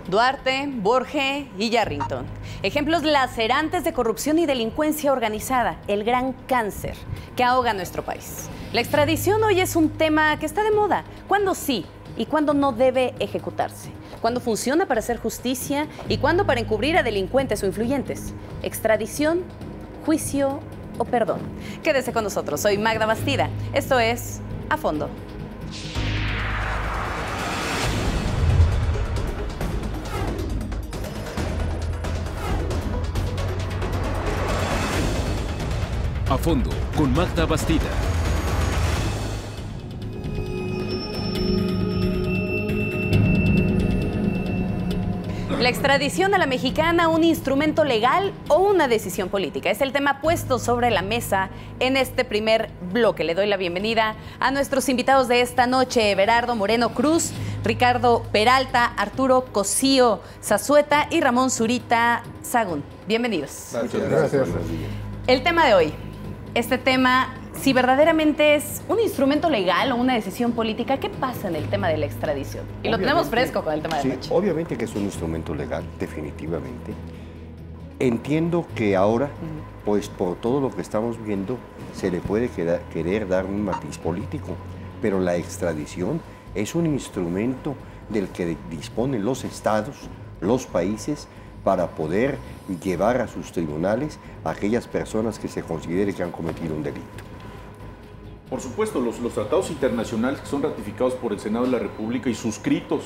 Duarte, Borge y Yarrington. Ejemplos lacerantes de corrupción y delincuencia organizada, el gran cáncer que ahoga a nuestro país. La extradición hoy es un tema que está de moda. ¿Cuándo sí y cuándo no debe ejecutarse? ¿Cuándo funciona para hacer justicia y cuándo para encubrir a delincuentes o influyentes? Extradición, juicio o perdón. Quédese con nosotros, soy Magda Bastida. Esto es A Fondo. A Fondo, con Magda Bastida. La extradición a la mexicana, ¿un instrumento legal o una decisión política? Es el tema puesto sobre la mesa en este primer bloque. Le doy la bienvenida a nuestros invitados de esta noche: Everardo Moreno Cruz, Ricardo Peralta, Arturo Cosío Zazueta y Ramón Zurita Sagún. Bienvenidos. Gracias. El tema de hoy, este tema, si verdaderamente es un instrumento legal o una decisión política, ¿qué pasa en el tema de la extradición? Y lo tenemos fresco con el tema de Sí, noche. obviamente que es un instrumento legal, definitivamente. Entiendo que ahora, pues por todo lo que estamos viendo, se le puede querer dar un matiz político, pero la extradición es un instrumento del que disponen los estados, los países, para poder llevar a sus tribunales a aquellas personas que se considere que han cometido un delito. Por supuesto, los tratados internacionales que son ratificados por el Senado de la República y suscritos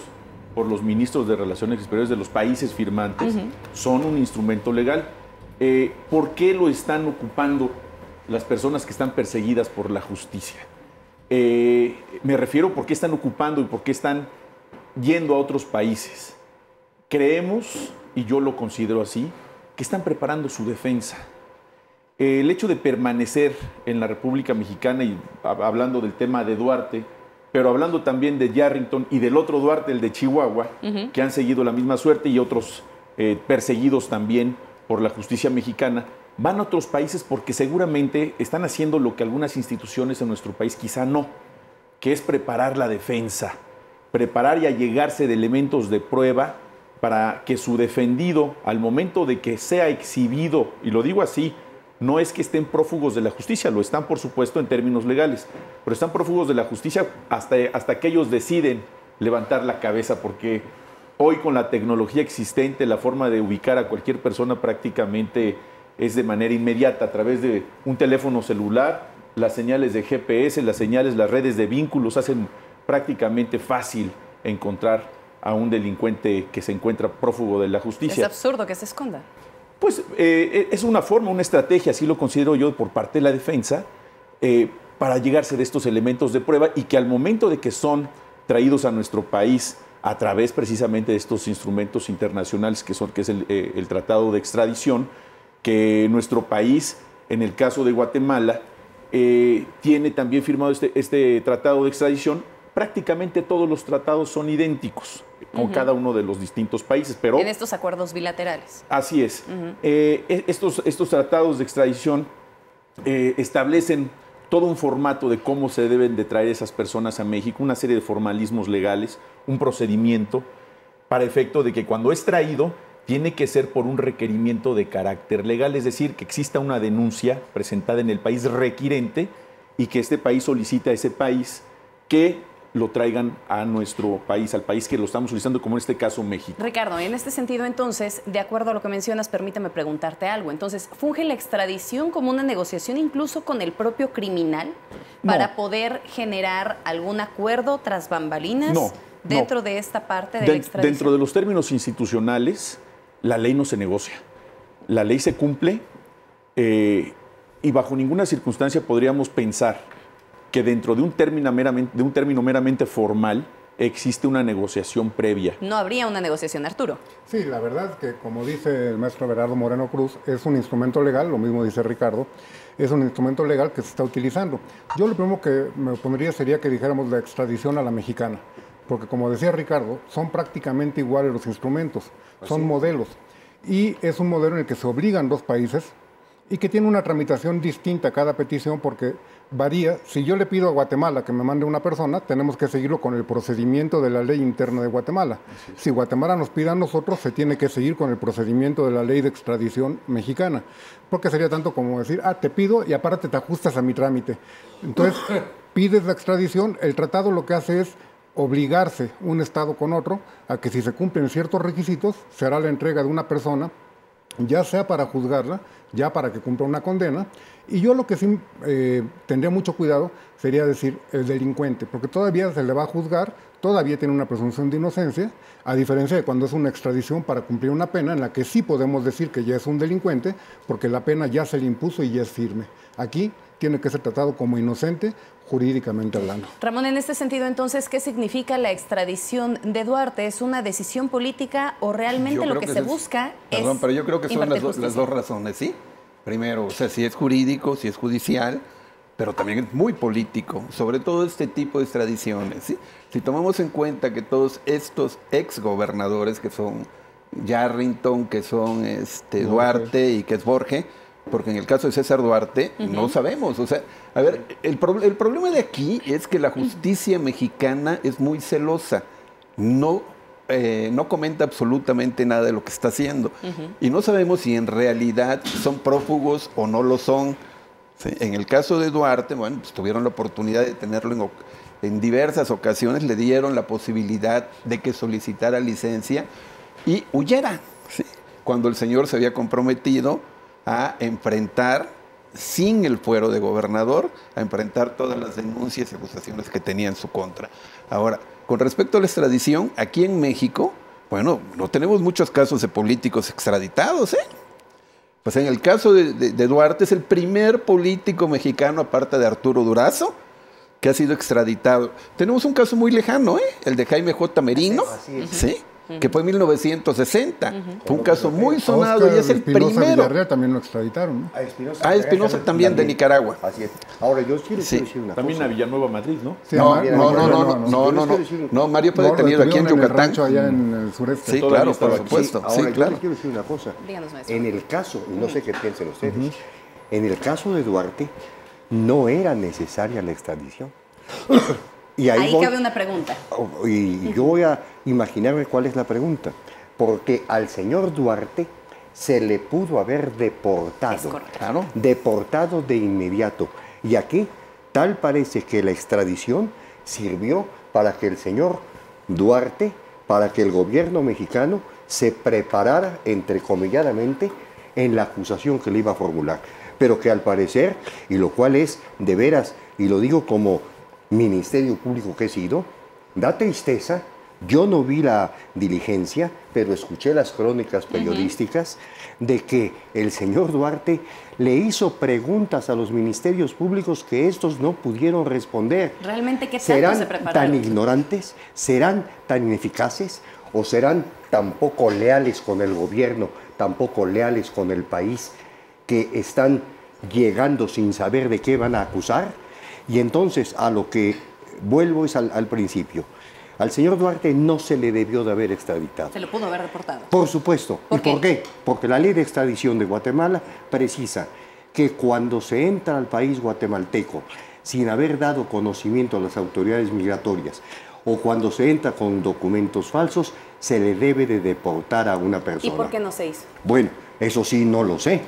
por los ministros de Relaciones Exteriores de los países firmantes son un instrumento legal. ¿Por qué lo están ocupando las personas que están perseguidas por la justicia? Me refiero a por qué están ocupando y por qué están yendo a otros países. Creemos, y yo lo considero así, que están preparando su defensa. El hecho de permanecer en la República Mexicana, y hablando del tema de Duarte, pero hablando también de Yarrington y del otro Duarte, el de Chihuahua, que han seguido la misma suerte, y otros perseguidos también por la justicia mexicana, van a otros países porque seguramente están haciendo lo que algunas instituciones en nuestro país quizá no, que es preparar la defensa, preparar y allegarse de elementos de prueba para que su defendido, al momento de que sea exhibido, y lo digo así, no es que estén prófugos de la justicia, lo están por supuesto en términos legales, pero están prófugos de la justicia hasta que ellos deciden levantar la cabeza, porque hoy con la tecnología existente, la forma de ubicar a cualquier persona prácticamente es de manera inmediata, a través de un teléfono celular, las señales de GPS, las redes de vínculos hacen prácticamente fácil encontrar a un delincuente que se encuentra prófugo de la justicia. Es absurdo que se esconda. Pues es una forma, una estrategia, así lo considero yo, por parte de la defensa, para llegarse de estos elementos de prueba y que al momento de que son traídos a nuestro país a través precisamente de estos instrumentos internacionales que es el Tratado de Extradición, que nuestro país, en el caso de Guatemala, tiene también firmado este Tratado de Extradición. Prácticamente todos los tratados son idénticos con cada uno de los distintos países, pero en estos acuerdos bilaterales. Así es. Estos tratados de extradición establecen todo un formato de cómo se deben de traer esas personas a México, una serie de formalismos legales, un procedimiento para efecto de que cuando es traído tiene que ser por un requerimiento de carácter legal, es decir, que exista una denuncia presentada en el país requirente y que este país solicite a ese país que lo traigan a nuestro país, al país que lo estamos solicitando, como en este caso México. Ricardo, en este sentido entonces, de acuerdo a lo que mencionas, permítame preguntarte algo. Entonces, ¿funge la extradición como una negociación incluso con el propio criminal para poder generar algún acuerdo tras bambalinas dentro de esta parte de la extradición? Dentro de los términos institucionales, la ley no se negocia. La ley se cumple y bajo ninguna circunstancia podríamos pensar que dentro de un término meramente formal existe una negociación previa. No habría una negociación, Arturo. Sí, la verdad es que, como dice el maestro Everardo Moreno Cruz, es un instrumento legal, lo mismo dice Ricardo, es un instrumento legal que se está utilizando. Yo lo primero que me opondría sería que dijéramos la extradición a la mexicana, porque como decía Ricardo, son prácticamente iguales los instrumentos, son modelos, y es un modelo en el que se obligan dos países y que tiene una tramitación distinta cada petición porque varía. Si yo le pido a Guatemala que me mande una persona, tenemos que seguirlo con el procedimiento de la ley interna de Guatemala. Si Guatemala nos pide a nosotros, se tiene que seguir con el procedimiento de la ley de extradición mexicana, porque sería tanto como decir, te pido y aparte te ajustas a mi trámite. Entonces, pides la extradición, el tratado lo que hace es obligarse un Estado con otro a que si se cumplen ciertos requisitos, se hará la entrega de una persona, ya sea para juzgarla, ya para que cumpla una condena. Y yo lo que sí tendría mucho cuidado sería decir el delincuente, porque todavía se le va a juzgar, todavía tiene una presunción de inocencia, a diferencia de cuando es una extradición para cumplir una pena en la que sí podemos decir que ya es un delincuente, porque la pena ya se le impuso y ya es firme. Aquí tiene que ser tratado como inocente, jurídicamente hablando. Ramón, en este sentido, entonces, ¿qué significa la extradición de Duarte? ¿Es una decisión política o realmente lo que se busca es... Perdón, pero yo creo que son las dos razones, ¿sí? Primero, o sea, si es jurídico, si es judicial, pero también es muy político, sobre todo este tipo de extradiciones, ¿sí? Si tomamos en cuenta que todos estos exgobernadores, que son Yarrington, que son Duarte y que es Borge, porque en el caso de César Duarte no sabemos, o sea, a ver, el problema de aquí es que la justicia mexicana es muy celosa, no comenta absolutamente nada de lo que está haciendo, y no sabemos si en realidad son prófugos o no lo son. ¿Sí? En el caso de Duarte, bueno, pues tuvieron la oportunidad de tenerlo en diversas ocasiones, le dieron la posibilidad de que solicitara licencia y huyera, ¿sí? Cuando el señor se había comprometido a enfrentar, sin el fuero de gobernador, a enfrentar todas las denuncias y acusaciones que tenía en su contra. Ahora, con respecto a la extradición, aquí en México, bueno, no tenemos muchos casos de políticos extraditados, ¿eh? Pues en el caso de Duarte es el primer político mexicano, aparte de Arturo Durazo, que ha sido extraditado. Tenemos un caso muy lejano, el de Jaime J. Merino, ¿sí? Que fue en 1960. Fue un caso muy sonado y es el primero. Villarreal también lo extraditaron, ¿no? A Espinosa también de Nicaragua. Así es. Ahora, yo quiero decir una También cosa. a Villanueva, Madrid, ¿no? Sí, No, Mario fue detenido aquí en Yucatán. rancho allá en el sureste. Sí, claro, por supuesto. Ahora, Sí, yo claro. les quiero decir una cosa. Díganos, maestro. En el caso, y no sé qué piensen ustedes, en el caso de Duarte no era necesaria la extradición. Y ahí cabe una pregunta. Y yo voy a imaginarme cuál es la pregunta. Porque al señor Duarte se le pudo haber deportado. Es correcto. Claro. Deportado de inmediato. Y aquí tal parece que la extradición sirvió para que el señor Duarte, para que el gobierno mexicano se preparara, entrecomilladamente, en la acusación que le iba a formular. Pero que al parecer, y lo cual es de veras, y lo digo como Ministerio Público que he sido, da tristeza. Yo no vi la diligencia, pero escuché las crónicas periodísticas de que el señor Duarte le hizo preguntas a los ministerios públicos que estos no pudieron responder. ¿Realmente qué tanto ¿Serán se prepararon? tan ignorantes? ¿Serán tan ineficaces? ¿O serán tan poco leales con el gobierno, tan poco leales con el país, que están llegando sin saber de qué van a acusar? Y entonces a lo que vuelvo es al principio. Al señor Duarte no se le debió de haber extraditado. Se lo pudo haber deportado. Por supuesto. ¿Por ¿Y por qué? Porque la ley de extradición de Guatemala precisa que cuando se entra al país guatemalteco sin haber dado conocimiento a las autoridades migratorias o cuando se entra con documentos falsos, se le debe de deportar a una persona. ¿Y por qué no se hizo? Bueno, eso sí no lo sé.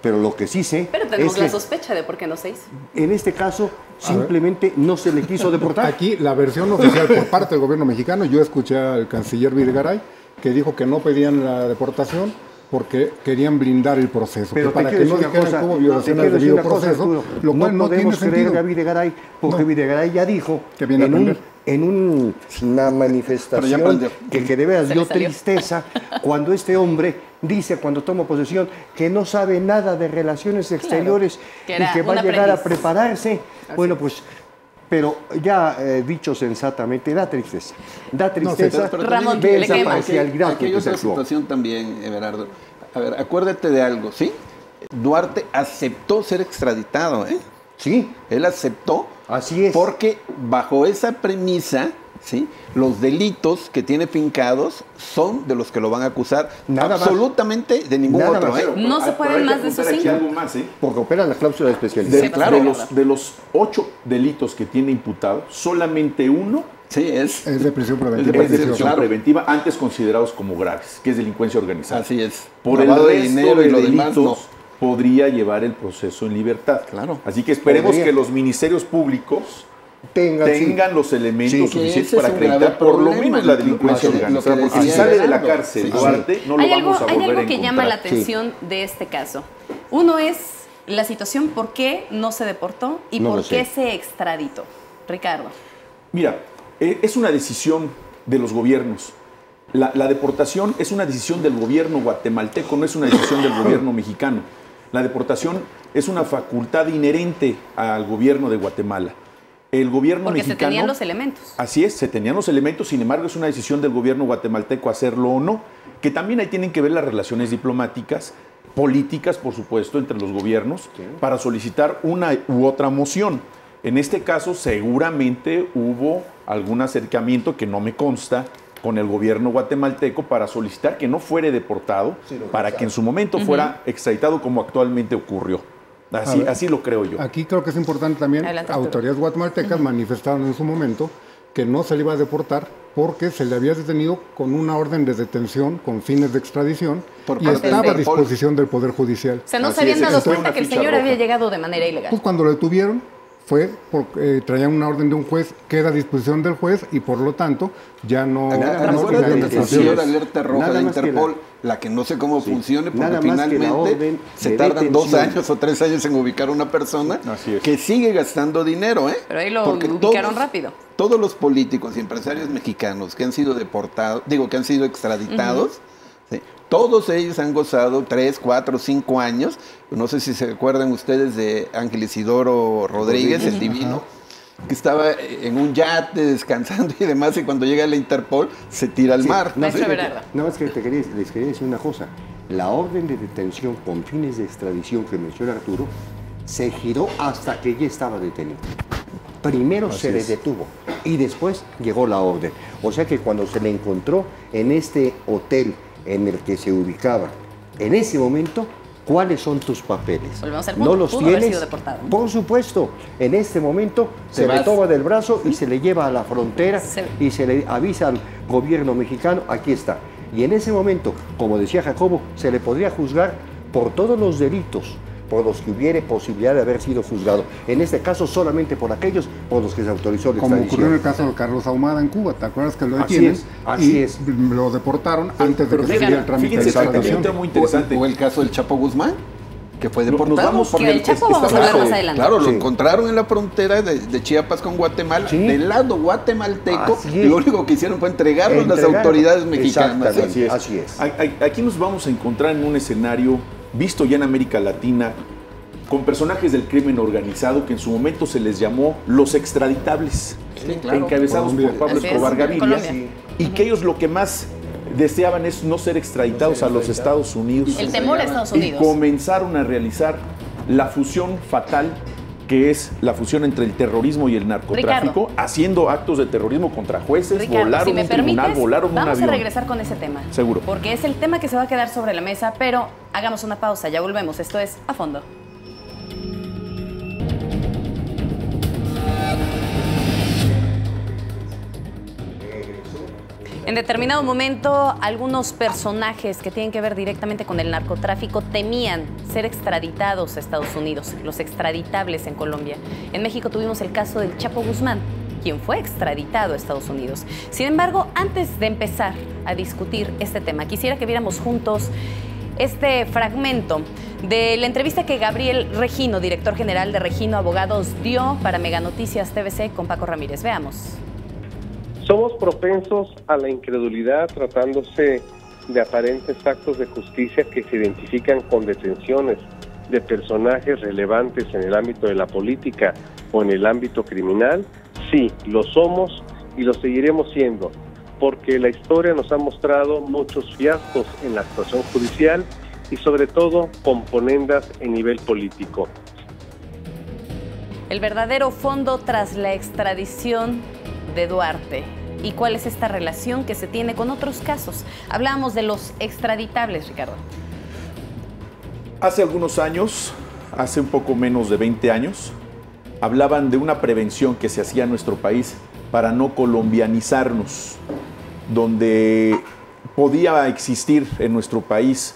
Pero lo que sí sé Pero tenemos es la que sospecha de por qué no se hizo. en este caso simplemente no se le quiso deportar. Aquí la versión oficial por parte del gobierno mexicano, yo escuché al canciller Videgaray que dijo que no pedían la deportación porque querían blindar el proceso. Pero que para te que quiero no decir una dijeran cosa, que hubo te violaciones quiero del decir debido una cosa, proceso, Arturo. lo cual no tiene podemos creer sentido. a Videgaray porque No. Videgaray ya dijo Que viene a aprender. en una manifestación aprendió. que de veras Se dio le salió. tristeza cuando este hombre dice cuando toma posesión que no sabe nada de relaciones exteriores que y era que va un a llegar a aprendiz. prepararse. Bueno, pues, pero ya dicho sensatamente, da tristeza. Da tristeza pero Ramón, ver le esa quema. parcialidad Aquí hay con que se otra actuó. situación también, Everardo. A ver, acuérdate de algo, ¿sí? Duarte aceptó ser extraditado, ¿eh? Sí, Él aceptó así es. porque bajo esa premisa ¿sí? Los delitos que tiene fincados son de los que lo van a acusar, Nada más. absolutamente de ningún Nada otro. más. No se pueden Pero hay que más de esos apuntar aquí 5. algo más, ¿eh? Porque operan la cláusula de especialidad. Sí, Claro, claro. de los 8 delitos que tiene imputado, solamente uno Sí, es Es de prisión preventiva. es de prisión. prisión preventiva, antes considerados como graves, que es delincuencia organizada. así es. Por el Lavado de resto dinero de y lo delitos demás no. podría llevar el proceso en libertad. Claro. Así que esperemos Podría. que los ministerios públicos Tengan los elementos Sí, que suficientes ese es para un grave acreditar por lo problema, menos la lo que- delincuencia lo que organizada. Porque si decía sale de la Gerardo. cárcel Sí, Duarte, no lo Hay vamos a volver algo a que llama la encontrar. atención de este caso. Uno es la situación por qué no se deportó y No por lo sé. qué se extraditó. Ricardo. Mira, es una decisión de los gobiernos. La deportación es una decisión del gobierno guatemalteco, no es una decisión del gobierno mexicano. La deportación es una facultad inherente al gobierno de Guatemala. El gobierno Porque mexicano... se tenían los elementos. Así es, se tenían los elementos, sin embargo es una decisión del gobierno guatemalteco hacerlo o no, que también ahí tienen que ver las relaciones diplomáticas, políticas, por supuesto, entre los gobiernos, para solicitar una u otra moción. En este caso seguramente hubo algún acercamiento que no me consta con el gobierno guatemalteco para solicitar que no fuera deportado, para que en su momento fuera extraditado como actualmente ocurrió. Así lo creo yo. Aquí creo que es importante también, Adelante, Arturo. autoridades guatemaltecas manifestaron en su momento que no se le iba a deportar porque se le había detenido con una orden de detención con fines de extradición Por y parte del estaba a Interpol. disposición del Poder Judicial. O sea, no Así se habían es, dado esa fue cuenta una que el ficha señor roja. había llegado de manera ilegal. Pues cuando lo detuvieron fue porque traían una orden de un juez, queda a disposición del juez y por lo tanto ya no... Nada más Recuerda que la que detención. decía la alerta roja Nada de más que Interpol, la que no sé cómo funcione, porque Nada más que la finalmente orden se de tardan 2 detención. años o 3 años en ubicar a una persona Así es. que sigue gastando dinero, ¿eh? Pero ahí lo Porque ubicaron rápido. Todos los políticos y empresarios mexicanos que han sido deportados, que han sido extraditados, ¿sí? Todos ellos han gozado 3, 4, 5 años. No sé si se acuerdan ustedes de Ángel Isidoro Rodríguez, el divino, que estaba en un yate descansando y demás, y cuando llega la Interpol se tira al mar. Maestro ¿sí? Berardo. Nada más que les quería decir una cosa. La orden de detención con fines de extradición que menciona Arturo se giró hasta que ya estaba detenido. Primero se le detuvo y después llegó la orden. O sea que cuando se le encontró en este hotel en el que se ubicaba, en ese momento, ¿cuáles son tus papeles? Volvemos al ¿No punto. los Pudo haber tienes? sido deportado. Por supuesto. En este momento se le vas. toma del brazo y se le lleva a la frontera Se- y se le avisa al gobierno mexicano, aquí está. Y en ese momento, como decía Jacobo, se le podría juzgar por todos los delitos por los que hubiere posibilidad de haber sido juzgado. En este caso, solamente por aquellos por los que se autorizó la Como ocurrió en el extradición. caso de Carlos Ahumada en Cuba, ¿te acuerdas que lo Así detienen? es, así y es. lo deportaron antes de Pero que se diera el trámite de fíjense, exactamente, un extradición. tema muy interesante. O el caso del Chapo Guzmán, que fue Nos deportado. vamos porque Que el Chapo vamos a hablar más adelante. Claro, lo Sí. encontraron en la frontera de Chiapas con Guatemala, Sí. del lado guatemalteco, Así y es. lo único que hicieron fue entregarlo a las Entregar. autoridades mexicanas. Exactamente. ¿sí? Así es. Aquí nos vamos a encontrar en un escenario visto ya en América Latina con personajes del crimen organizado que en su momento se les llamó los extraditables, claro. encabezados Colombia. por Pablo Así es, Escobar Gaviria, Colombia. y que ellos lo que más deseaban es no ser extraditados a los Estados Unidos El temor a Estados y Unidos. comenzaron a realizar la fusión fatal que es la fusión entre el terrorismo y el narcotráfico, haciendo actos de terrorismo contra jueces, Ricardo, volaron si me un tribunal, permites, volaron un vamos avión. a regresar con ese tema. Seguro. Porque es el tema que se va a quedar sobre la mesa, pero hagamos una pausa, ya volvemos. Esto es A Fondo. En determinado momento, algunos personajes que tienen que ver directamente con el narcotráfico temían ser extraditados a Estados Unidos, los extraditables en Colombia. En México tuvimos el caso del Chapo Guzmán, quien fue extraditado a Estados Unidos. Sin embargo, antes de empezar a discutir este tema, quisiera que viéramos juntos este fragmento de la entrevista que Gabriel Regino, director general de Regino Abogados, dio para Mega Noticias TVC con Paco Ramírez. Veamos. Somos propensos a la incredulidad tratándose de aparentes actos de justicia que se identifican con detenciones de personajes relevantes en el ámbito de la política o en el ámbito criminal. Sí, lo somos y lo seguiremos siendo, porque la historia nos ha mostrado muchos fiascos en la actuación judicial y sobre todo componendas en nivel político. El verdadero fondo tras la extradición de Duarte. y cuál es esta relación que se tiene con otros casos. Hablábamos de los extraditables, Ricardo. Hace algunos años, hace un poco menos de 20 años, hablaban de una prevención que se hacía en nuestro país para no colombianizarnos, donde podía existir en nuestro país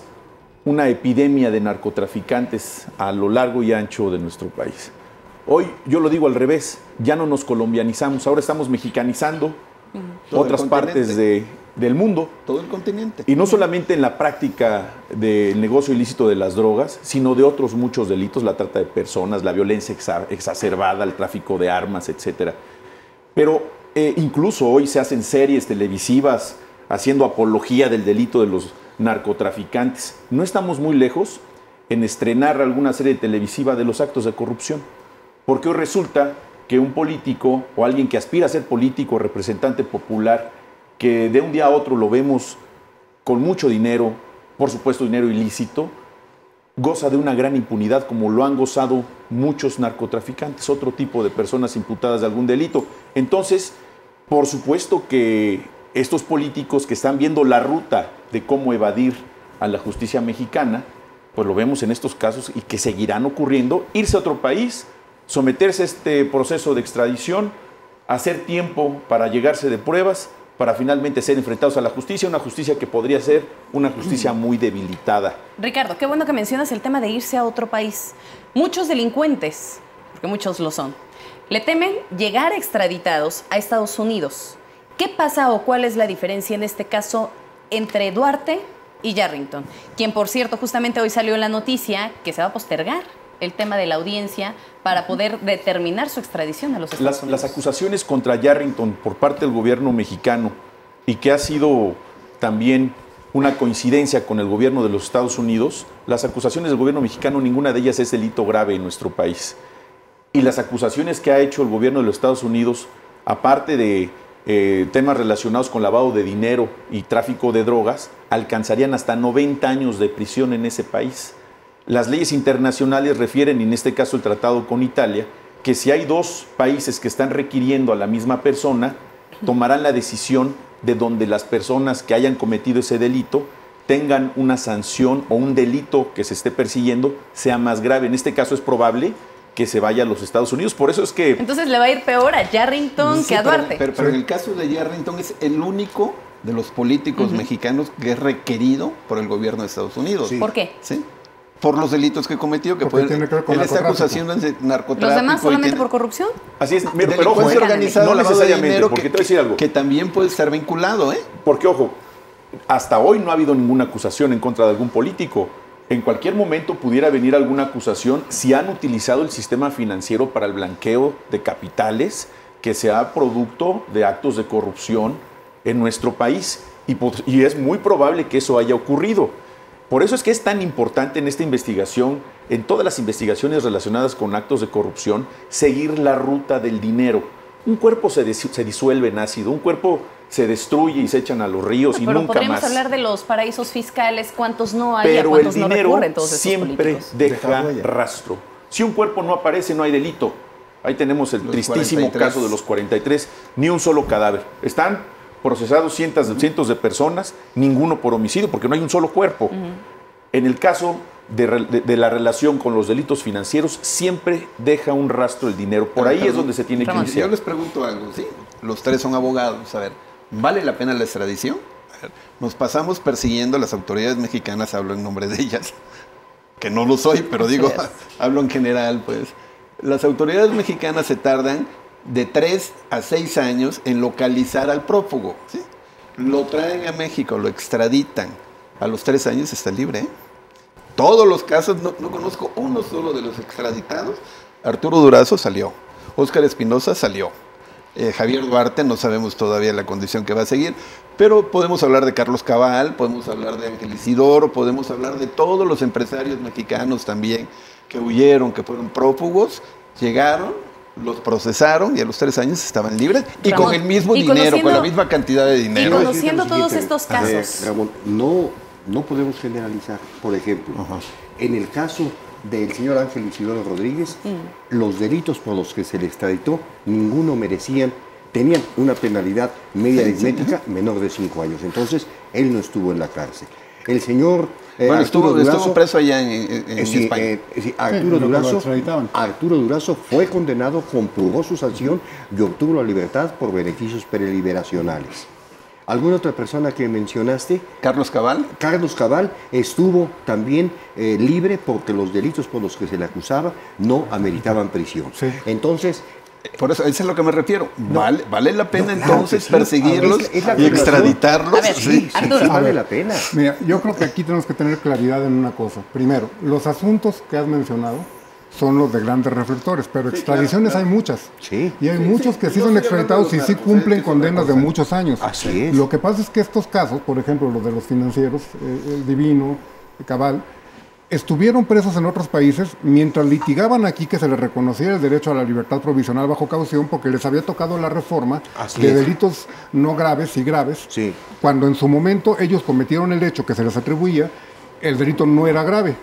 una epidemia de narcotraficantes a lo largo y ancho de nuestro país. Hoy yo lo digo al revés, ya no nos colombianizamos, ahora estamos mexicanizando otras partes del mundo. Todo el continente. Y no solamente en la práctica del negocio ilícito de las drogas, sino de otros muchos delitos, la trata de personas, la violencia exacerbada, el tráfico de armas, etc. Pero incluso hoy se hacen series televisivas haciendo apología del delito de los narcotraficantes. No estamos muy lejos en estrenar alguna serie televisiva de los actos de corrupción, porque hoy resulta que un político o alguien que aspira a ser político, representante popular, que de un día a otro lo vemos con mucho dinero, por supuesto dinero ilícito, goza de una gran impunidad como lo han gozado muchos narcotraficantes, otro tipo de personas imputadas de algún delito. Entonces, por supuesto que estos políticos que están viendo la ruta de cómo evadir a la justicia mexicana, pues lo vemos en estos casos y que seguirán ocurriendo, irse a otro país, someterse a este proceso de extradición, hacer tiempo para llegarse de pruebas, para finalmente ser enfrentados a la justicia, una justicia que podría ser una justicia muy debilitada. Ricardo, qué bueno que mencionas el tema de irse a otro país. Muchos delincuentes, porque muchos lo son, le temen llegar extraditados a Estados Unidos. ¿Qué pasa o cuál es la diferencia en este caso entre Duarte y Yarrington? Quien, por cierto, justamente hoy salió en la noticia que se va a postergar el tema de la audiencia para poder determinar su extradición a los Estados Unidos. Las acusaciones contra Yarrington por parte del gobierno mexicano, y que ha sido también una coincidencia con el gobierno de los Estados Unidos, las acusaciones del gobierno mexicano, ninguna de ellas es delito grave en nuestro país. Y las acusaciones que ha hecho el gobierno de los Estados Unidos, aparte de temas relacionados con lavado de dinero y tráfico de drogas, alcanzarían hasta 90 años de prisión en ese país. Las leyes internacionales refieren, en este caso el tratado con Italia, que si hay dos países que están requiriendo a la misma persona, tomarán la decisión de donde las personas que hayan cometido ese delito tengan una sanción o un delito que se esté persiguiendo sea más grave. En este caso es probable que se vaya a los Estados Unidos. Por eso es que... Entonces le va a ir peor a Yarrington que a Duarte. Pero en el caso de Yarrington es el único de los políticos mexicanos que es requerido por el gobierno de Estados Unidos. Sí. ¿Por qué? ¿Sí? Por los delitos que cometió, que pueden... Tiene que ver con él está acusando de narcotráfico. ¿Los demás solamente por corrupción? Así es, pero ojo, organizado, no necesariamente, dinero, porque te voy a decir algo. Que también puede estar vinculado, ¿eh? Porque, ojo, hasta hoy no ha habido ninguna acusación en contra de algún político. En cualquier momento pudiera venir alguna acusación si han utilizado el sistema financiero para el blanqueo de capitales que sea producto de actos de corrupción en nuestro país. Y es muy probable que eso haya ocurrido. Por eso es que es tan importante en esta investigación, en todas las investigaciones relacionadas con actos de corrupción, seguir la ruta del dinero. Un cuerpo se disuelve en ácido, un cuerpo se destruye y se echan a los ríos y nunca más. Pero podríamos hablar de los paraísos fiscales, cuántos no hay, pero cuántos el no dinero recurren todos estos siempre políticos. deja rastro. Si un cuerpo no aparece, no hay delito. Ahí tenemos el tristísimo 43. caso de los 43, ni un solo cadáver. Están procesados cientos de personas, ninguno por homicidio, porque no hay un solo cuerpo. En el caso de la relación con los delitos financieros, siempre deja un rastro el dinero. Por ahí es donde se tiene que Yo iniciar. les pregunto algo, ¿sí? Los tres son abogados. A ver, ¿vale la pena la extradición? A ver, nos pasamos persiguiendo a las autoridades mexicanas, hablo en nombre de ellas, que no lo soy, pero digo, hablo en general, pues. Las autoridades mexicanas se tardan de 3 a 6 años en localizar al prófugo, ¿sí? Lo traen a México, lo extraditan. A los 3 años está libre, ¿eh? Todos los casos, no conozco uno solo de los extraditados. Arturo Durazo salió, Óscar Espinosa salió, Javier Duarte no sabemos todavía la condición que va a seguir, pero podemos hablar de Carlos Cabal, podemos hablar de Ángel Isidoro, podemos hablar de todos los empresarios mexicanos también que huyeron, que fueron prófugos, llegaron, los procesaron y a los 3 años estaban libres y Ramón, con el mismo y dinero, con la misma cantidad de Y dinero. conociendo todos estos casos. Ramón, no podemos generalizar. Por ejemplo, en el caso del señor Ángel Isidoro Rodríguez, los delitos por los que se le extraditó, ninguno merecían tenían una penalidad media aritmética menor de 5 años. Entonces, él no estuvo en la cárcel. El señor bueno, Arturo Durazo, estuvo preso allá en España. sí, Arturo Durazo fue condenado, comprobó su sanción y obtuvo la libertad por beneficios preliberacionales. ¿Alguna otra persona que mencionaste? Carlos Cabal. Carlos Cabal estuvo también libre porque los delitos por los que se le acusaba no ameritaban prisión. Sí. Entonces, por eso, eso es a lo que me refiero. ¿Vale la pena claro entonces que sí. perseguirlos Es la y extraditarlos? A ver, sí, Arturo. sí vale la pena. Mira, yo creo que aquí tenemos que tener claridad en una cosa. Primero, los asuntos que has mencionado son los de grandes reflectores, pero extradiciones hay muchas. Sí. Y hay muchos que sí son extraditados y sí cumplen condenas de muchos años. Así es. Lo que pasa es que estos casos, por ejemplo, los de los financieros, el Divino, el Cabal, estuvieron presos en otros países mientras litigaban aquí que se les reconociera el derecho a la libertad provisional bajo caución porque les había tocado la reforma Así de es. delitos no graves y graves, Sí. cuando en su momento ellos cometieron el hecho que se les atribuía, el delito no era grave.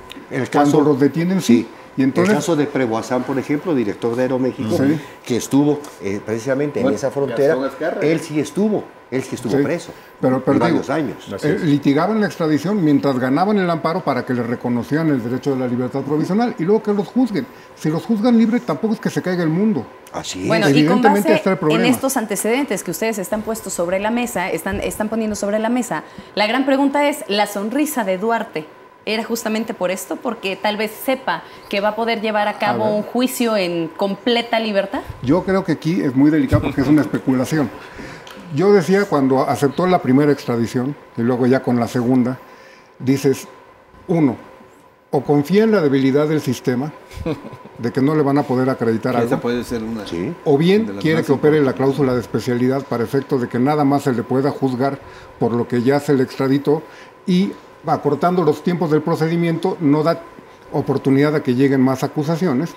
Cuando los detienen, sí. Y entonces, el caso de Prevoazán, por ejemplo, director de Aeroméxico, Sí. que estuvo precisamente en esa frontera, él sí estuvo Sí. preso pero por digo, varios años. litigaban la extradición mientras ganaban el amparo para que les reconocieran el derecho de la libertad provisional y luego que los juzguen. Si los juzgan libre, tampoco es que se caiga el mundo. Así es. Bueno, y con Evidentemente base está el problema. en estos antecedentes que ustedes están puestos sobre la mesa, están poniendo sobre la mesa, la gran pregunta es, ¿la sonrisa de Duarte era justamente por esto? Porque tal vez sepa que va a poder llevar a cabo un juicio en completa libertad. Yo creo que aquí es muy delicado porque es una especulación. Yo decía cuando aceptó la primera extradición y luego ya con la segunda, dices, uno, o confía en la debilidad del sistema, de que no le van a poder acreditar Esa algo, puede ser una. Sí. o de bien las quiere más que opere la cláusula de especialidad para efecto de que nada más se le pueda juzgar por lo que ya se le extraditó y acortando los tiempos del procedimiento no da oportunidad a que lleguen más acusaciones,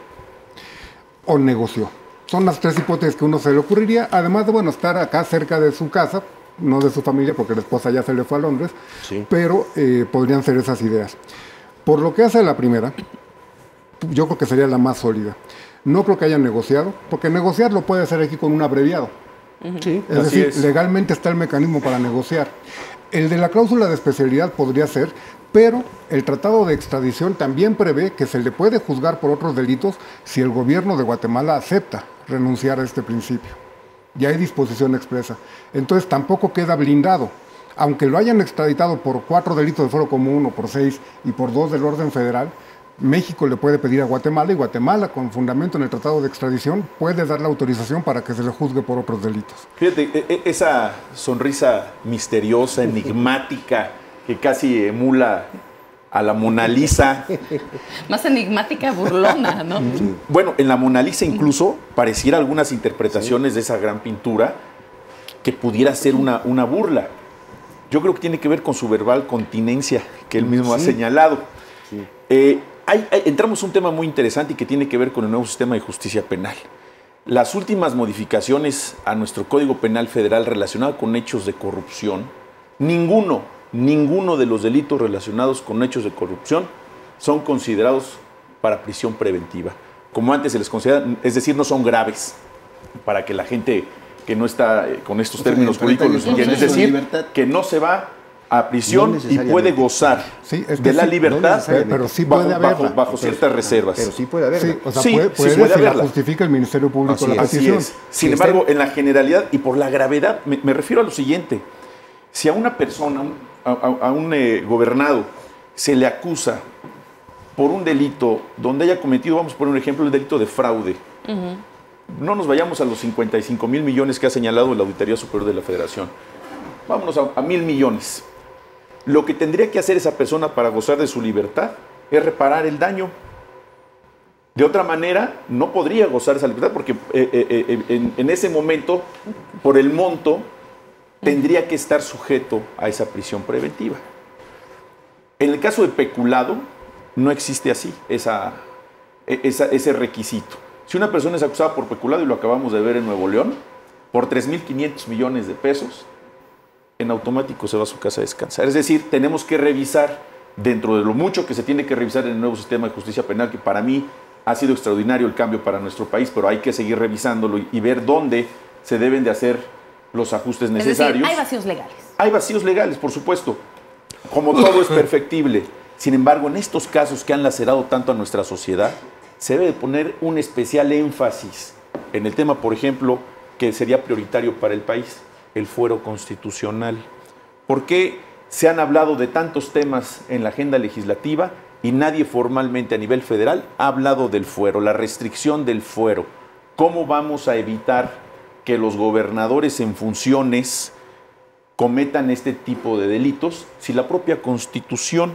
o negoció. Son las tres hipótesis que uno se le ocurriría, además de, bueno, estar acá cerca de su casa, no de su familia, porque la esposa ya se le fue a Londres, Sí. pero podrían ser esas ideas. Por lo que hace a la primera, yo creo que sería la más sólida. No creo que hayan negociado, porque negociar lo puede hacer aquí con un abreviado. Sí. Es decir, legalmente está el mecanismo para negociar. El de la cláusula de especialidad podría ser, pero el tratado de extradición también prevé que se le puede juzgar por otros delitos si el gobierno de Guatemala acepta renunciar a este principio. Ya hay disposición expresa. Entonces tampoco queda blindado. Aunque lo hayan extraditado por 4 delitos de fuero común o por 6 y por 2 del orden federal, México le puede pedir a Guatemala y Guatemala, con fundamento en el tratado de extradición, puede dar la autorización para que se le juzgue por otros delitos. Fíjate, esa sonrisa misteriosa, enigmática, que casi emula a la Mona Lisa. Más enigmática, burlona, ¿no? Bueno, en la Mona Lisa incluso pareciera algunas interpretaciones de esa gran pintura que pudiera ser una burla. Yo creo que tiene que ver con su verbal continencia que él mismo ha señalado. Entramos a un tema muy interesante y que tiene que ver con el nuevo sistema de justicia penal. Las últimas modificaciones a nuestro Código Penal Federal relacionado con hechos de corrupción, ninguno de los delitos relacionados con hechos de corrupción son considerados para prisión preventiva. Como antes se les considera, es decir, no son graves, para que la gente que no está con estos términos jurídicos los entienda. Es decir, que no se va a prisión y puede gozar Sí, es que de la sí, libertad, pero sí puede haberla. bajo ciertas reservas. Pero sí puede haberla. Sí, o sea, Sí, puede, sí puede puede si la haberla. justifica el Ministerio Público la Así petición. es. Sin embargo, en la generalidad y por la gravedad, me refiero a lo siguiente. Si a una persona, a un gobernado, se le acusa por un delito donde haya cometido, vamos a poner un ejemplo, el delito de fraude. No nos vayamos a los 55 mil millones que ha señalado la Auditoría Superior de la Federación. Vámonos a 1,000 millones. Lo que tendría que hacer esa persona para gozar de su libertad es reparar el daño. De otra manera, no podría gozar de esa libertad porque en ese momento, por el monto, tendría que estar sujeto a esa prisión preventiva. En el caso de peculado, no existe así ese requisito. Si una persona es acusada por peculado, y lo acabamos de ver en Nuevo León, por 3.500 millones de pesos, en automático se va a su casa a descansar. Es decir, tenemos que revisar, dentro de lo mucho que se tiene que revisar en el nuevo sistema de justicia penal, que para mí ha sido extraordinario el cambio para nuestro país, pero hay que seguir revisándolo y ver dónde se deben de hacer los ajustes Es necesarios. decir, hay vacíos legales. Hay vacíos legales, por supuesto. Como todo es perfectible. Sin embargo, en estos casos que han lacerado tanto a nuestra sociedad, se debe de poner un especial énfasis en el tema, por ejemplo, que sería prioritario para el país, el fuero constitucional. ¿Por qué se han hablado de tantos temas en la agenda legislativa y nadie formalmente a nivel federal ha hablado del fuero, la restricción del fuero? ¿Cómo vamos a evitar que los gobernadores en funciones cometan este tipo de delitos si la propia Constitución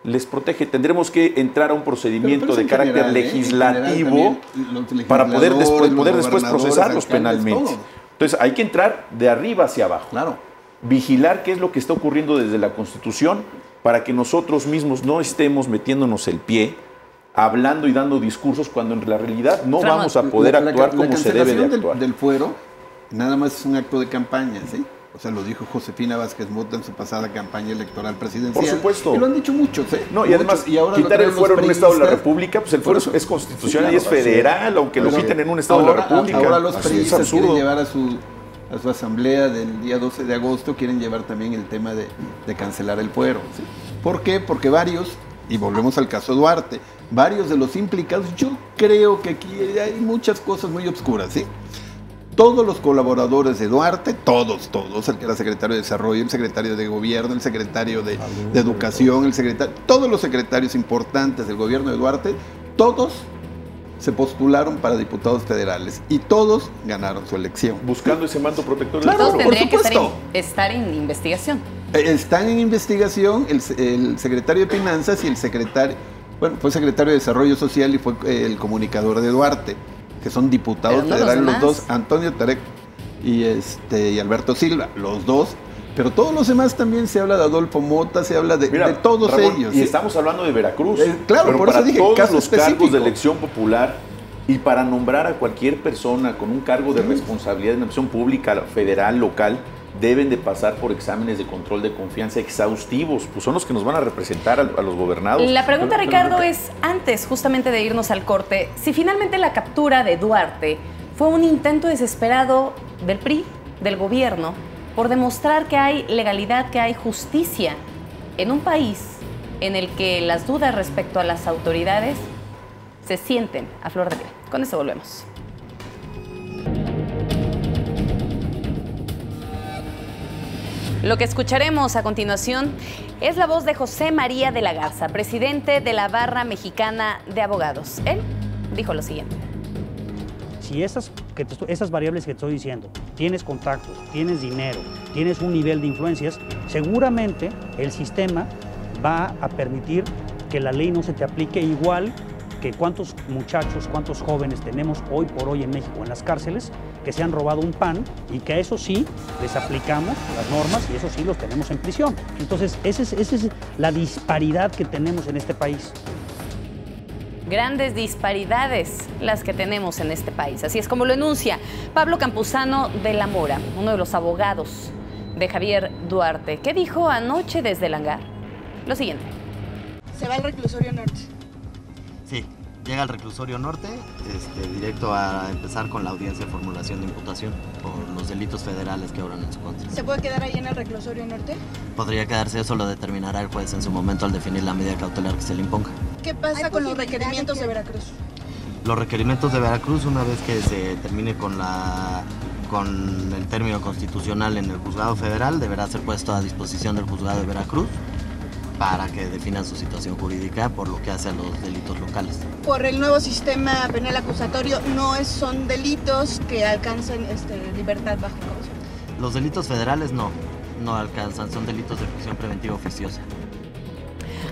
les protege? Tendremos que entrar a un procedimiento de carácter legislativo para poder después procesarlos penalmente. Todo. Entonces hay que entrar de arriba hacia abajo. Claro. Vigilar qué es lo que está ocurriendo desde la Constitución para que nosotros mismos no estemos metiéndonos el pie, hablando y dando discursos cuando en la realidad no vamos a poder actuar como se debe de actuar. Del fuero nada más es un acto de campaña, ¿sí? O sea, lo dijo Josefina Vázquez Mota en su pasada campaña electoral presidencial. Por supuesto. Y lo han dicho muchos, ¿eh? No, y además, quitar el fuero en un estado de la República, pues el fuero es constitucional, sí, claro, y es federal, aunque lo quiten en un estado de la República. Ahora los periodistas quieren llevar a su asamblea del día 12 de agosto, quieren llevar también el tema de cancelar el fuero, ¿sí? ¿Por qué? Porque varios, y volvemos al caso Duarte, varios de los implicados, yo creo que aquí hay muchas cosas muy obscuras, ¿sí? Todos los colaboradores de Duarte, todos, el que era secretario de Desarrollo, el secretario de Gobierno, el secretario de Educación, todos los secretarios importantes del gobierno de Duarte, todos se postularon para diputados federales y todos ganaron su elección. Buscando ese manto protector. Claro, todos tendrían por que estar en investigación. Están en investigación el secretario de Finanzas y el secretario, fue secretario de Desarrollo Social y fue el comunicador de Duarte, que son diputados federales los dos, Antonio Tarek y Alberto Silva, los dos. Pero todos los demás también se habla de Adolfo Mota, se habla de todos Ramón, ellos. Y ¿sí? estamos hablando de Veracruz. Claro, pero por para eso dije, todos caso los específico. cargos de elección popular y para nombrar a cualquier persona con un cargo de responsabilidad en la acción pública, federal, local, deben de pasar por exámenes de control de confianza exhaustivos, pues son los que nos van a representar a los gobernados. La pregunta, Ricardo, es antes justamente de irnos al corte, si finalmente la captura de Duarte fue un intento desesperado del PRI, del gobierno, por demostrar que hay legalidad, que hay justicia en un país en el que las dudas respecto a las autoridades se sienten a flor de piel. Con eso volvemos. Lo que escucharemos a continuación es la voz de José María de la Garza, presidente de la Barra Mexicana de Abogados. Él dijo lo siguiente. Si esas variables que te estoy diciendo, tienes contactos, tienes dinero, tienes un nivel de influencias, seguramente el sistema va a permitir que la ley no se te aplique igual que cuántos muchachos, cuántos jóvenes tenemos hoy por hoy en México en las cárceles que se han robado un pan y que a eso sí les aplicamos las normas y eso sí los tenemos en prisión. Entonces, esa es la disparidad que tenemos en este país. Grandes disparidades las que tenemos en este país. Así es como lo enuncia Pablo Campuzano de la Mora, uno de los abogados de Javier Duarte. ¿Qué dijo anoche desde el hangar? Lo siguiente. Se va al reclusorio norte. Sí, llega al reclusorio norte, directo a empezar con la audiencia de formulación de imputación por los delitos federales que obran en su contra. ¿Se puede quedar ahí en el reclusorio norte? Podría quedarse, eso lo determinará el juez en su momento al definir la medida cautelar que se le imponga. ¿Qué pasa con los requerimientos de Veracruz? Los requerimientos de Veracruz, una vez que se termine con el término constitucional en el juzgado federal, deberá ser puesto a disposición del juzgado de Veracruz para que definan su situación jurídica por lo que hace a los delitos locales. Por el nuevo sistema penal acusatorio, son delitos que alcancen libertad bajo causa. Los delitos federales no alcanzan, son delitos de prisión preventiva oficiosa.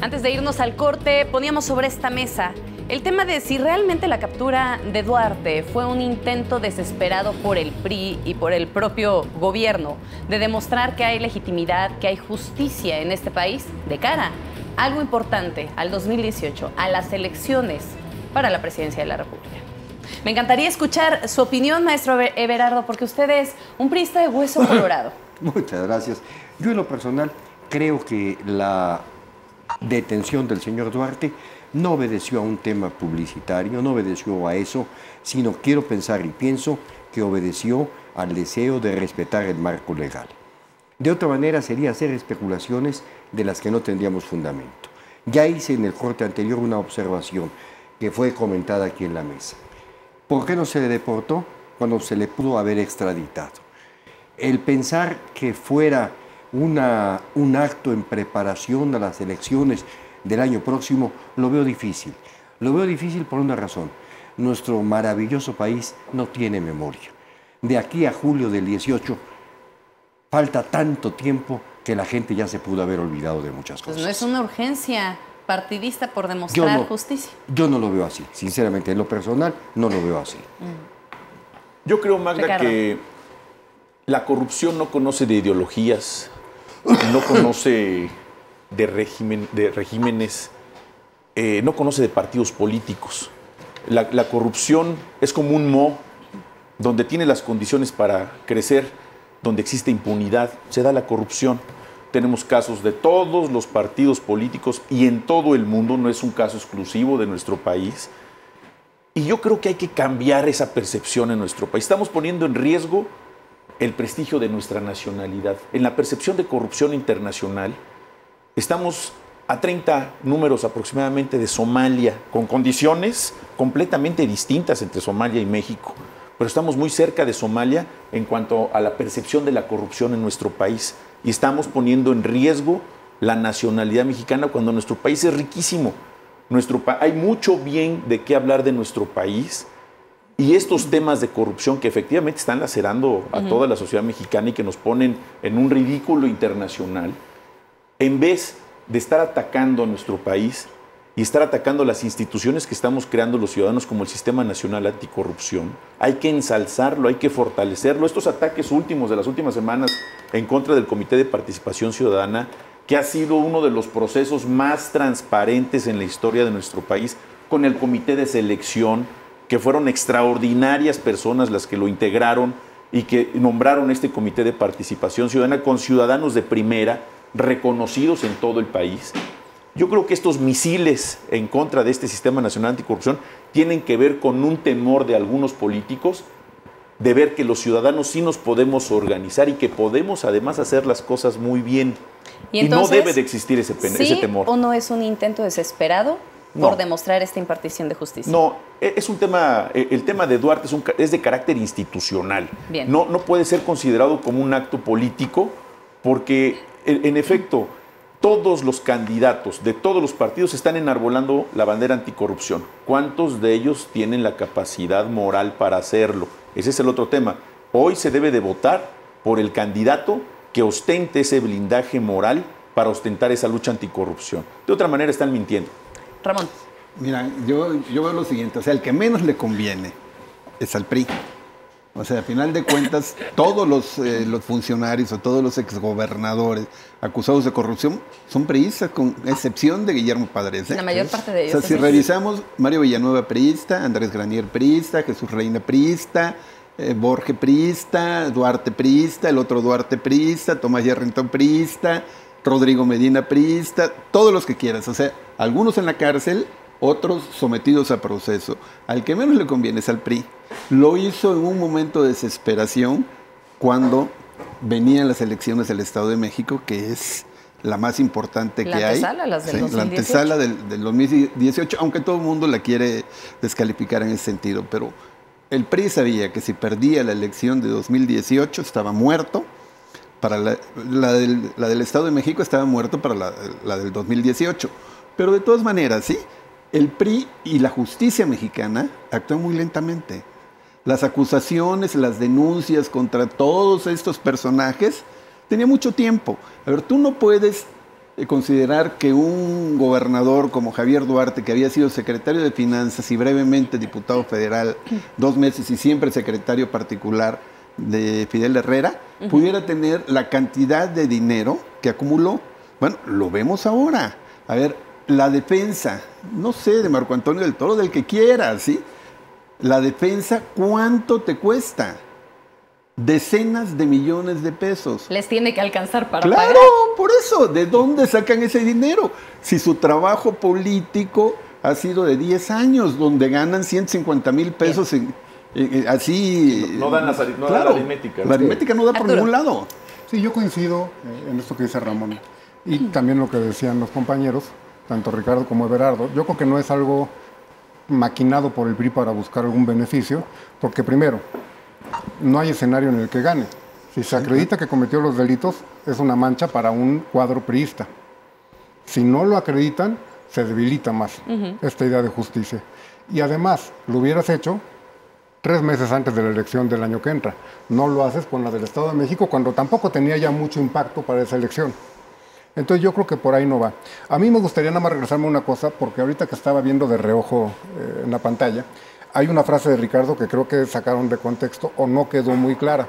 Antes de irnos al corte, poníamos sobre esta mesa el tema de si realmente la captura de Duarte fue un intento desesperado por el PRI y por el propio gobierno de demostrar que hay legitimidad, que hay justicia en este país de cara a algo importante, al 2018, a las elecciones para la presidencia de la República. Me encantaría escuchar su opinión, maestro Everardo, porque usted es un priista de hueso colorado. Muchas gracias. Yo en lo personal creo que la detención del señor Duarte no obedeció a un tema publicitario, no obedeció a eso, sino quiero pensar y pienso que obedeció al deseo de respetar el marco legal. De otra manera sería hacer especulaciones de las que no tendríamos fundamento. Ya hice en el corte anterior una observación que fue comentada aquí en la mesa. ¿Por qué no se le deportó cuando se le pudo haber extraditado? El pensar que fuera un acto en preparación a las elecciones del año próximo lo veo difícil. Lo veo difícil por una razón. Nuestro maravilloso país no tiene memoria. De aquí a julio del 18 falta tanto tiempo que la gente ya se pudo haber olvidado de muchas cosas. Pues no es una urgencia partidista por demostrar justicia. Yo no lo veo así, sinceramente, en lo personal no lo veo así. Yo creo, Magda, Ricardo, que la corrupción no conoce de ideologías, no conoce de regímenes, no conoce de partidos políticos. La corrupción es como un moho donde tiene las condiciones para crecer, donde existe impunidad, se da la corrupción. Tenemos casos de todos los partidos políticos y en todo el mundo, no es un caso exclusivo de nuestro país. Y yo creo que hay que cambiar esa percepción en nuestro país. Estamos poniendo en riesgo el prestigio de nuestra nacionalidad. En la percepción de corrupción internacional, estamos a 30 números aproximadamente de Somalia, con condiciones completamente distintas entre Somalia y México. Pero estamos muy cerca de Somalia en cuanto a la percepción de la corrupción en nuestro país. Y estamos poniendo en riesgo la nacionalidad mexicana cuando nuestro país es riquísimo. Hay mucho bien de qué hablar de nuestro país. Y estos temas de corrupción que efectivamente están lacerando a toda la sociedad mexicana y que nos ponen en un ridículo internacional, en vez de estar atacando a nuestro país y estar atacando las instituciones que estamos creando los ciudadanos como el Sistema Nacional Anticorrupción, hay que ensalzarlo, hay que fortalecerlo. Estos ataques últimos de las últimas semanas en contra del Comité de Participación Ciudadana, que ha sido uno de los procesos más transparentes en la historia de nuestro país, con el Comité de Selección, que fueron extraordinarias personas las que lo integraron y que nombraron este Comité de Participación Ciudadana con ciudadanos de primera, reconocidos en todo el país. Yo creo que estos misiles en contra de este Sistema Nacional Anticorrupción tienen que ver con un temor de algunos políticos de ver que los ciudadanos sí nos podemos organizar y que podemos además hacer las cosas muy bien. Y entonces, no debe de existir ese temor. ¿O no es un intento desesperado por demostrar esta impartición de justicia? No, es un tema, el tema de Duarte es de carácter institucional. Bien. No puede ser considerado como un acto político porque, en efecto, todos los candidatos de todos los partidos están enarbolando la bandera anticorrupción. ¿Cuántos de ellos tienen la capacidad moral para hacerlo? Ese es el otro tema. Hoy se debe de votar por el candidato que ostente ese blindaje moral para ostentar esa lucha anticorrupción. De otra manera están mintiendo. Ramón. Mira, yo veo lo siguiente, o sea, el que menos le conviene es al PRI. O sea, a final de cuentas, todos los funcionarios o todos los exgobernadores acusados de corrupción son priistas, con excepción de Guillermo Padres. La mayor parte de ellos. O sea, si revisamos, Mario Villanueva priista, Andrés Granier priista, Jesús Reina priista, Borge priista, Duarte priista, el otro Duarte priista, Tomás Yarrington priista, Rodrigo Medina priista, todos los que quieras. O sea, algunos en la cárcel, otros sometidos a proceso. Al que menos le conviene es al PRI. Lo hizo en un momento de desesperación cuando venían las elecciones del Estado de México, que es la más importante que hay. La antesala, las del 2018. La antesala del 2018, aunque todo el mundo la quiere descalificar en ese sentido. Pero el PRI sabía que si perdía la elección de 2018 estaba muerto. Para la del Estado de México estaba muerto para la del 2018. Pero de todas maneras, ¿sí? El PRI y la justicia mexicana actúan muy lentamente. Las acusaciones, las denuncias contra todos estos personajes tenía mucho tiempo. A ver, tú no puedes considerar que un gobernador como Javier Duarte, que había sido secretario de Finanzas y brevemente diputado federal 2 meses y siempre secretario particular de Fidel Herrera, pudiera tener la cantidad de dinero que acumuló. Bueno, lo vemos ahora. A ver, la defensa, no sé, de Marco Antonio del Toro, del que quiera, ¿sí? La defensa, ¿cuánto te cuesta? Decenas de millones de pesos. Les tiene que alcanzar para pagar. Claro, por eso, ¿de dónde sacan ese dinero? Si su trabajo político ha sido de 10 años, donde ganan 150,000 pesos Así... No dan no dan la aritmética. La aritmética no da por ningún lado. Sí, yo coincido en esto que dice Ramón. Y también lo que decían los compañeros, tanto Ricardo como Everardo. Yo creo que no es algo maquinado por el PRI para buscar algún beneficio, porque primero, no hay escenario en el que gane. Si se acredita que cometió los delitos, es una mancha para un cuadro priista. Si no lo acreditan, se debilita más esta idea de justicia. Y además, lo hubieras hecho 3 meses antes de la elección del año que entra. No lo haces con la del Estado de México, cuando tampoco tenía ya mucho impacto para esa elección. Entonces yo creo que por ahí no va. A mí me gustaría nada más regresarme a una cosa, porque ahorita que estaba viendo de reojo en la pantalla, hay una frase de Ricardo que creo que sacaron de contexto o no quedó muy clara,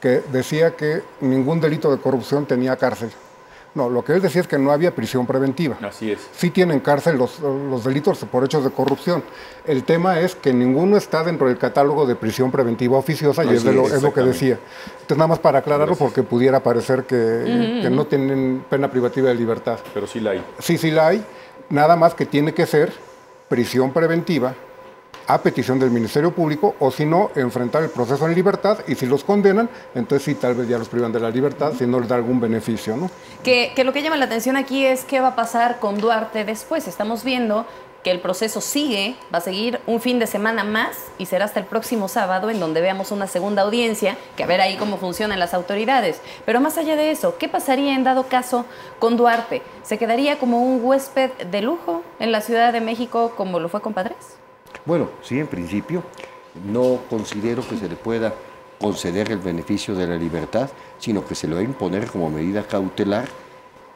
que decía que ningún delito de corrupción tenía cárcel. No, lo que él decía es que no había prisión preventiva. Así es. Sí tienen cárcel los delitos por hechos de corrupción. El tema es que ninguno está dentro del catálogo de prisión preventiva oficiosa y es lo que decía. Entonces, nada más para aclararlo, porque pudiera parecer que no tienen pena privativa de libertad. Pero sí la hay. Sí la hay. Nada más que tiene que ser prisión preventiva a petición del Ministerio Público, o si no, enfrentar el proceso en libertad, y si los condenan, entonces sí, tal vez ya los privan de la libertad, si no les da algún beneficio, ¿no? Que lo que llama la atención aquí es qué va a pasar con Duarte después. Estamos viendo que el proceso sigue, va a seguir un fin de semana más, y será hasta el próximo sábado en donde veamos una segunda audiencia, que a ver ahí cómo funcionan las autoridades. Pero más allá de eso, ¿qué pasaría en dado caso con Duarte? ¿Se quedaría como un huésped de lujo en la Ciudad de México como lo fue con Padres? Bueno, sí, en principio no considero que se le pueda conceder el beneficio de la libertad, sino que se le va a imponer como medida cautelar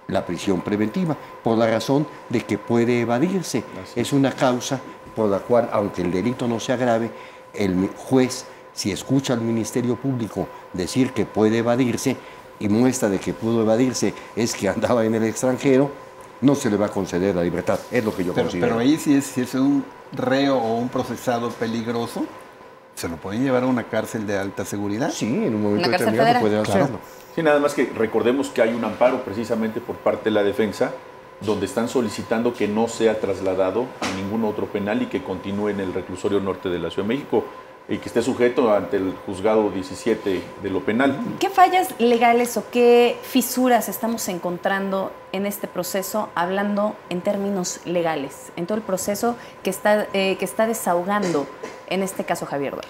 la prisión preventiva, por la razón de que puede evadirse. Es una causa por la cual, aunque el delito no sea grave, el juez, si escucha al Ministerio Público decir que puede evadirse, y muestra de que pudo evadirse es que andaba en el extranjero, no se le va a conceder la libertad. Es lo que yo considero. Pero ahí si es un reo o un procesado peligroso, ¿se lo pueden llevar a una cárcel de alta seguridad? Sí, en un momento determinado pueden hacerlo. Sí, nada más que recordemos que hay un amparo precisamente por parte de la defensa, donde están solicitando que no sea trasladado a ningún otro penal y que continúe en el reclusorio norte de la Ciudad de México y que esté sujeto ante el juzgado 17 de lo penal. ¿Qué fallas legales o qué fisuras estamos encontrando en este proceso, hablando en términos legales, en todo el proceso que está desahogando en este caso Javier Duarte?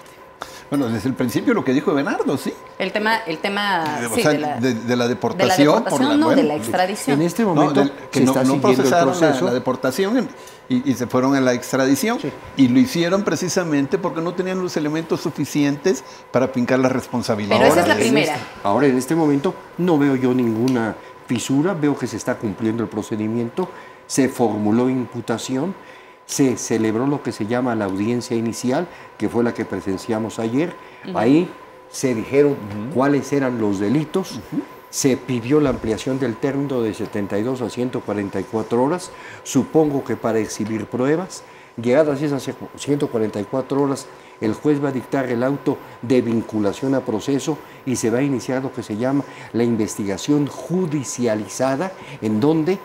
Bueno, desde el principio lo que dijo Bernardo, ¿sí? El tema sí, de la deportación. De la extradición. En este momento no procesaron la deportación y se fueron a la extradición. Sí. Y lo hicieron precisamente porque no tenían los elementos suficientes para fincar la responsabilidad. Pero esa es la primera. Ahora, en este momento, no veo yo ninguna fisura, veo que se está cumpliendo el procedimiento, se formuló imputación, se celebró lo que se llama la audiencia inicial, que fue la que presenciamos ayer. Ahí se dijeron cuáles eran los delitos, se pidió la ampliación del término de 72 a 144 horas, supongo que para exhibir pruebas. Llegadas esas 144 horas, el juez va a dictar el auto de vinculación a proceso y se va a iniciar lo que se llama la investigación judicializada, en donde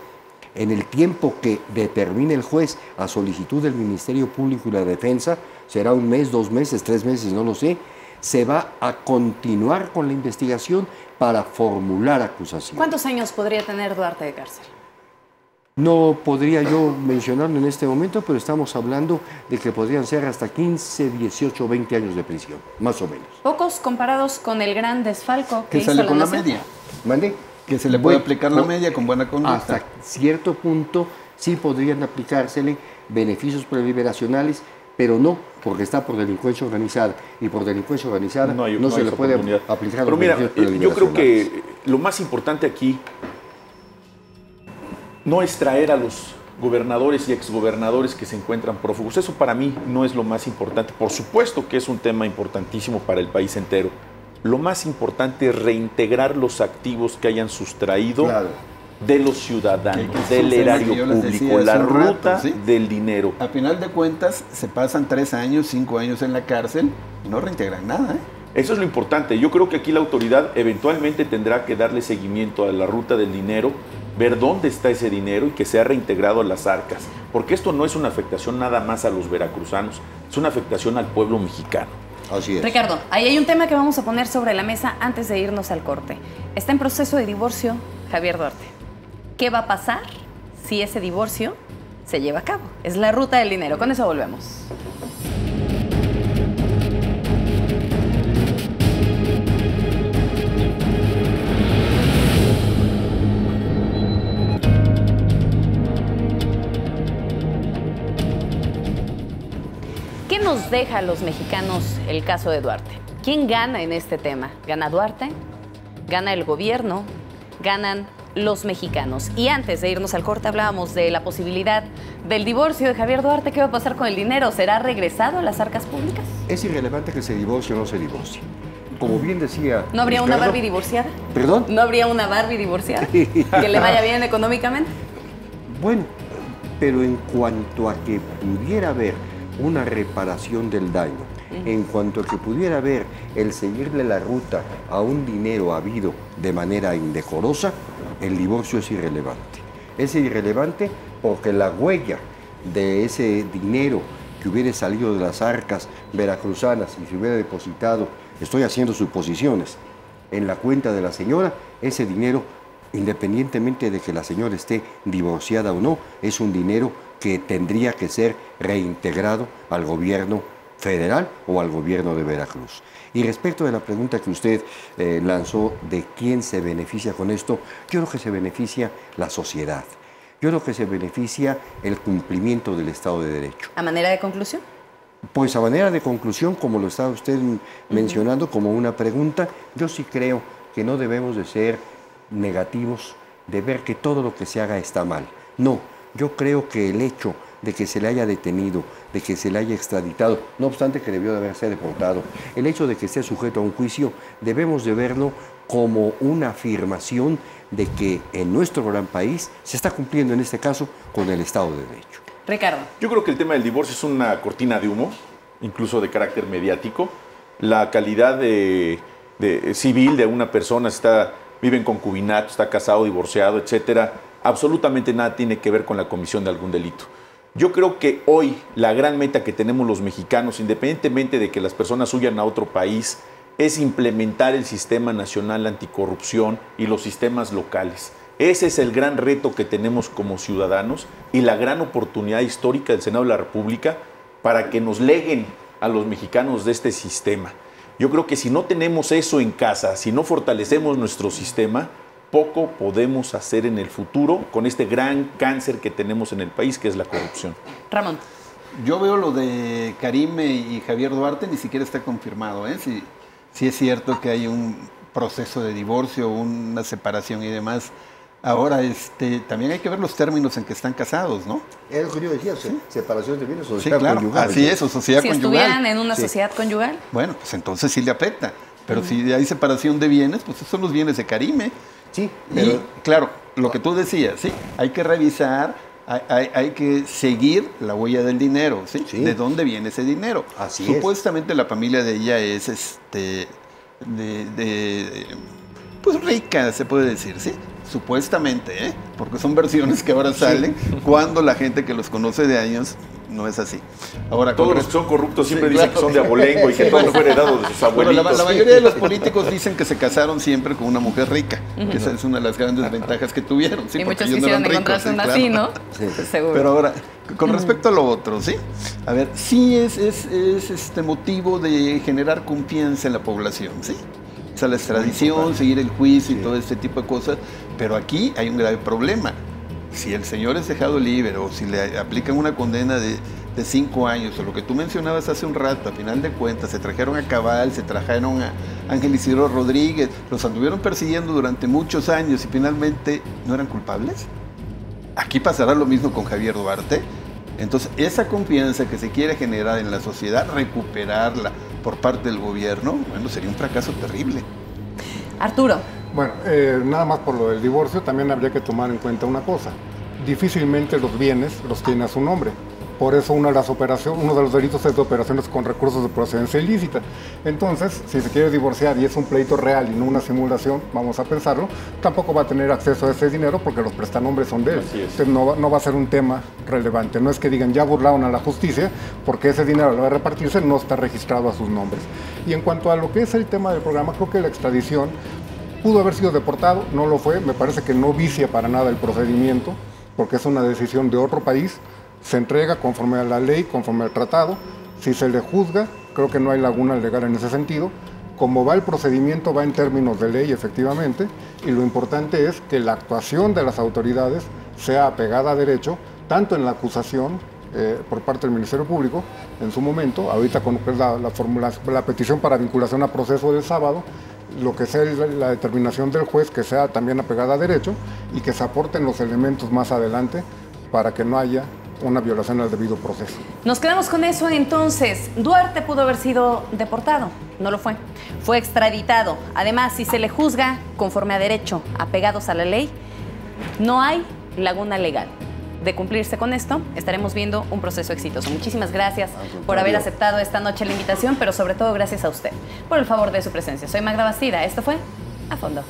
en el tiempo que determine el juez a solicitud del Ministerio Público y la Defensa, será 1 mes, 2 meses, 3 meses, no lo sé, se va a continuar con la investigación para formular acusación. ¿Cuántos años podría tener Duarte de cárcel? No podría yo mencionarlo en este momento, pero estamos hablando de que podrían ser hasta 15, 18, 20 años de prisión, más o menos. Pocos comparados con el gran desfalco que hizo sale la con nación. la media. ¿Mande? Que se le puede aplicar la media con buena conducta. Hasta cierto punto sí podrían aplicársele beneficios preliberacionales, pero no porque está por delincuencia organizada. Y por delincuencia organizada no se le puede aplicar los beneficios preliberacionales. Yo creo que lo más importante aquí no es traer a los gobernadores y exgobernadores que se encuentran prófugos. Eso para mí no es lo más importante. Por supuesto que es un tema importantísimo para el país entero. Lo más importante es reintegrar los activos que hayan sustraído de los ciudadanos, del erario público, la ruta del dinero. A final de cuentas, se pasan 3 años, 5 años en la cárcel y no reintegran nada. Eso es lo importante. Yo creo que aquí la autoridad eventualmente tendrá que darle seguimiento a la ruta del dinero, ver dónde está ese dinero y que sea reintegrado a las arcas. Porque esto no es una afectación nada más a los veracruzanos, es una afectación al pueblo mexicano. Así es. Ricardo, ahí hay un tema que vamos a poner sobre la mesa antes de irnos al corte. Está en proceso de divorcio Javier Duarte. ¿Qué va a pasar si ese divorcio se lleva a cabo? Es la ruta del dinero. Con eso volvemos. ¿Qué nos deja a los mexicanos el caso de Duarte? ¿Quién gana en este tema? ¿Gana Duarte? ¿Gana el gobierno? ¿Ganan los mexicanos? Y antes de irnos al corte hablábamos de la posibilidad del divorcio de Javier Duarte. ¿Qué va a pasar con el dinero? ¿Será regresado a las arcas públicas? Es irrelevante que se divorcie o no se divorcie. Como bien decía... ¿No habría Ricardo, una Barbie divorciada? ¿Perdón? ¿No habría una Barbie divorciada? ¿Que le vaya bien económicamente? Bueno, pero en cuanto a que pudiera haber una reparación del daño, en cuanto a que pudiera haber el seguirle la ruta a un dinero habido de manera indecorosa, el divorcio es irrelevante. Es irrelevante porque la huella de ese dinero que hubiera salido de las arcas veracruzanas y se hubiera depositado, estoy haciendo suposiciones, en la cuenta de la señora, ese dinero, independientemente de que la señora esté divorciada o no, es un dinero que tendría que ser reintegrado al gobierno federal o al gobierno de Veracruz. Y respecto de la pregunta que usted lanzó de quién se beneficia con esto, yo creo que se beneficia la sociedad. Yo creo que se beneficia el cumplimiento del Estado de Derecho. ¿A manera de conclusión? Pues a manera de conclusión, como lo estaba usted mencionando como una pregunta, yo sí creo que no debemos de ser negativos, de ver que todo lo que se haga está mal. No, yo creo que el hecho de que se le haya detenido, de que se le haya extraditado, no obstante que debió de haberse deportado, el hecho de que esté sujeto a un juicio, debemos de verlo como una afirmación de que en nuestro gran país se está cumpliendo en este caso con el Estado de Derecho. Ricardo. Yo creo que el tema del divorcio es una cortina de humo, incluso de carácter mediático. La calidad de civil de una persona, vive en concubinato, está casado, divorciado, etcétera, absolutamente nada tiene que ver con la comisión de algún delito. Yo creo que hoy la gran meta que tenemos los mexicanos, independientemente de que las personas huyan a otro país, es implementar el sistema nacional anticorrupción y los sistemas locales. Ese es el gran reto que tenemos como ciudadanos y la gran oportunidad histórica del Senado de la República para que nos leguen a los mexicanos de este sistema. Yo creo que si no tenemos eso en casa, si no fortalecemos nuestro sistema, poco podemos hacer en el futuro con este gran cáncer que tenemos en el país, que es la corrupción. Ramón. Yo veo lo de Karime y Javier Duarte, ni siquiera está confirmado, ¿eh? Si es cierto que hay un proceso de divorcio, una separación y demás. Ahora, también hay que ver los términos en que están casados, ¿no? Es lo que yo decía, ¿sí? Separación de bienes, sociedad claro, conyugal. así es, o sociedad si conyugal. Si estuvieran en una sociedad conyugal. Bueno, pues entonces sí le afecta. Pero si hay separación de bienes, pues esos son los bienes de Karime. Sí, pero... Y, claro, lo que tú decías, ¿sí? Hay que revisar, hay que seguir la huella del dinero, ¿sí? Sí. ¿De dónde viene ese dinero? Así Supuestamente la familia de ella es, pues rica, se puede decir, ¿sí? Supuestamente, ¿eh? Porque son versiones que ahora salen cuando la gente que los conoce de años no es así. Ahora, todos los que son corruptos siempre dicen que son de abolengo y que todo fue heredado de sus abuelitos. Bueno, la mayoría de los políticos dicen que se casaron siempre con una mujer rica. Esa es una de las grandes ventajas que tuvieron. ¿Sí? Y porque muchos ellos no quisieron eran encontrarse ricos, una sí, así, claro. ¿no? Sí, seguro. Pero ahora, con respecto a lo otro, ¿sí? A ver, sí es motivo de generar confianza en la población, ¿sí? O sea, la extradición, seguir el juicio y todo este tipo de cosas. Pero aquí hay un grave problema. Si el señor es dejado libre o si le aplican una condena de 5 años, o lo que tú mencionabas hace un rato, a final de cuentas, se trajeron a Cabal, se trajeron a Ángel Isidro Rodríguez, los anduvieron persiguiendo durante muchos años y finalmente no eran culpables. Aquí pasará lo mismo con Javier Duarte. Entonces, esa confianza que se quiere generar en la sociedad, recuperarla por parte del gobierno, bueno, sería un fracaso terrible. Arturo. Bueno, nada más por lo del divorcio, también habría que tomar en cuenta una cosa. Difícilmente los bienes los tiene a su nombre. Por eso uno de los delitos es de operaciones con recursos de procedencia ilícita. Entonces, si se quiere divorciar y es un pleito real y no una simulación, vamos a pensarlo, tampoco va a tener acceso a ese dinero porque los prestanombres son de él. Entonces, no va a ser un tema relevante. No es que digan, ya burlaron a la justicia, porque ese dinero a la hora de repartirse no está registrado a sus nombres. Y en cuanto a lo que es el tema del programa, creo que la extradición pudo haber sido deportado, no lo fue, me parece que no vicia para nada el procedimiento, porque es una decisión de otro país, se entrega conforme a la ley, conforme al tratado, si se le juzga, creo que no hay laguna legal en ese sentido, como va el procedimiento va en términos de ley efectivamente, y lo importante es que la actuación de las autoridades sea apegada a derecho, tanto en la acusación por parte del Ministerio Público en su momento, ahorita con la petición para vinculación a proceso del sábado, lo que sea la determinación del juez que sea también apegada a derecho y que se aporten los elementos más adelante para que no haya una violación al debido proceso. Nos quedamos con eso entonces. Duarte pudo haber sido deportado, no lo fue. Fue extraditado. Además, si se le juzga conforme a derecho, apegados a la ley, no hay laguna legal. De cumplirse con esto, estaremos viendo un proceso exitoso. Muchísimas gracias por haber aceptado esta noche la invitación, pero sobre todo gracias a usted por el favor de su presencia. Soy Magda Bastida. Esto fue A Fondo.